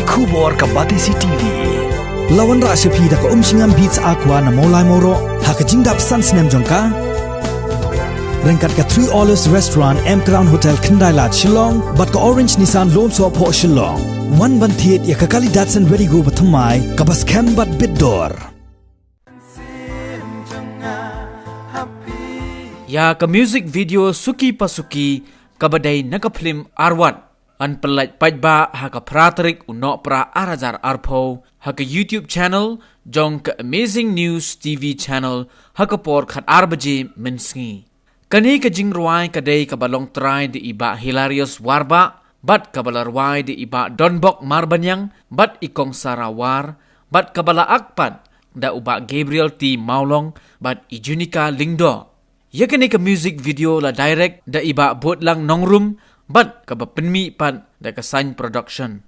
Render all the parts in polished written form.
Kubor ka Batisi TV. Lawan ra sepi da ka singam beats aqua na molai moro haka jingdap sans nem jongka. Rengkat ka 3 Olives Restaurant M Crown Hotel Kendai Lat Shillong bat ka Orange Nissan Lom So Po Shillong. One ban thiet ya ka kali Datsun ready go bathamai ka bas cam bat bidor. Ya ka music video Suki Pasuki kabadai naka film Arwan an pelaj pajba haka pratrik unok pra arajar arpo haka YouTube channel jong ka Amazing News TV channel haka por khat arbaje menski kani ka jingruai kadai ka balong try di iba hilarious warba bat kabalarwai di iba donbok marbanyang bat ikong sarawar bat kabala akpan da uba Gabriel T Maulong bat ijunika lingdo yakani ka music video la direct da iba bot lang nongrum bat ka penmi pan da ka sign production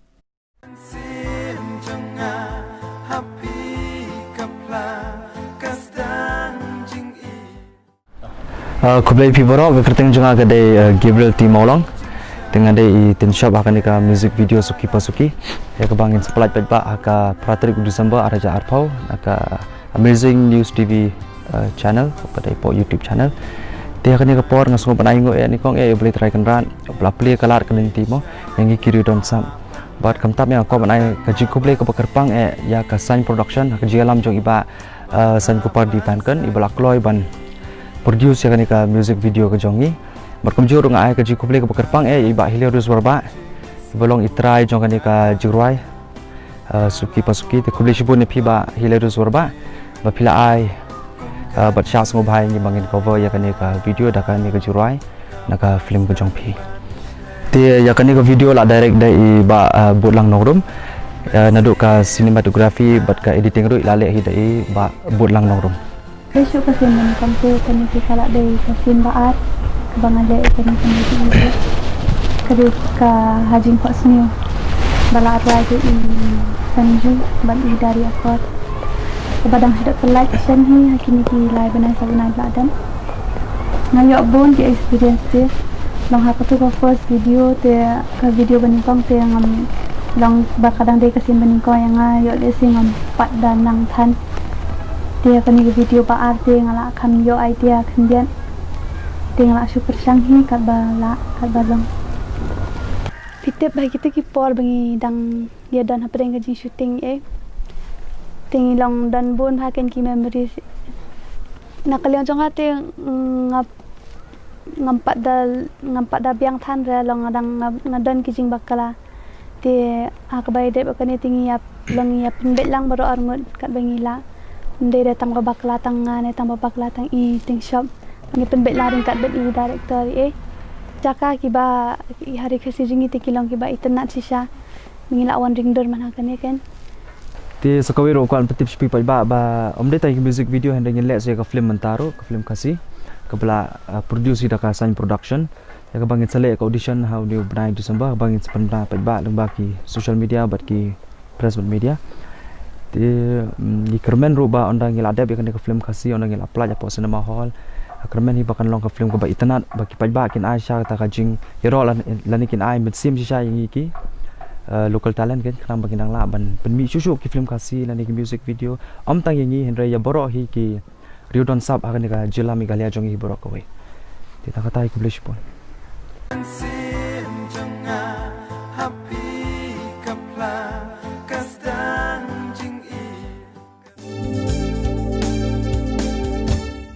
kublai pi borok ke kerteng junga ke dai Gabriel T Maulong dengan dai tin shop akan ka music video Suki Pasuki ya ke bangin sepelat pajba aka pratrik Desember araja arpau aka Amazing News TV channel pada po YouTube channel dia akan ke por ngasung panai ngo ni kong boleh try kan ran bla play kalar kan timo yang kiri don sam bat kamtap yang ko panai ka jiku play ke pekerpang ya ka sign production ka jialam jong iba sign ko par di pan kan ibla kloy ban produce ya kan ka music video ke jongi bat kumjur ngai ka jiku play ke pekerpang iba hilarious warba bolong itrai jong kan ka jiruai Suki Pasuki te kublai shibun ni ba hilarious warba ba pila ai bat syas ngobhai ni bangin cover ya kan ka video da kan ka jurai naka film ko jongpi te ya kan ka video la direct dai ba butlang nongrum naduk ka cinematography bat ka editing ru lale hi dai ba butlang nongrum besok ka sin kan tu kan ki kala dai ka sin baat bangan dai kan kan kadu ka hajing ko sniu bala ra di sanju ban dari akot Badang hidup pelak sen hi hakini ki live banai sabunai bladam ngayo bon ki experience te long ha patu ko first video te ka video baningkong te ngam long bakadang de kasin baningkong yang ngayo de singam pat dan nang than te kani video ba arte ngala kan yo idea kendian te ngala super sang hi kat balong pitep bagi te ki por bangi dang ya dan ha pedeng ka shooting tinggi long dan bun haken ki memories nakaliang jong ate ngampat da biang than re long ngadon ki jing bakala te akbai de bakani tingi yap long yap bet lang baru armut kat bangila de datang ka bakla tang ne tang bakla tang i ting shop ngi pen bet la ring kat bet i director jaka ki ba hari khasi jingi te kilong ki ba itna sisa mingila wan ring dor man hakan ken ti sakawi ro kan petip spi ba omde tai music video hande ngin le se ka film mentaro ka film kasi ka bla produce da ka sign production ya ka bangin sale ka audition how new bride December bangin sepanda ba lembah ki social media bat ki press media ti ni kermen ro ba ondang ngil ada kan ka film kasi ondang ngil apply apa cinema hall kermen hi bakan long ka film ka ba itanat ba ki ba kin aisha ta ka jing yero lan kin ai mit sim sisa yang ki local talent kan kram baginang laban penmi susu ki film kasi lani ki music video om tang yangi henry ya borok hi ki riudon sab akan ka jilami galia jongi borok ko we ti ta kata ki blish pon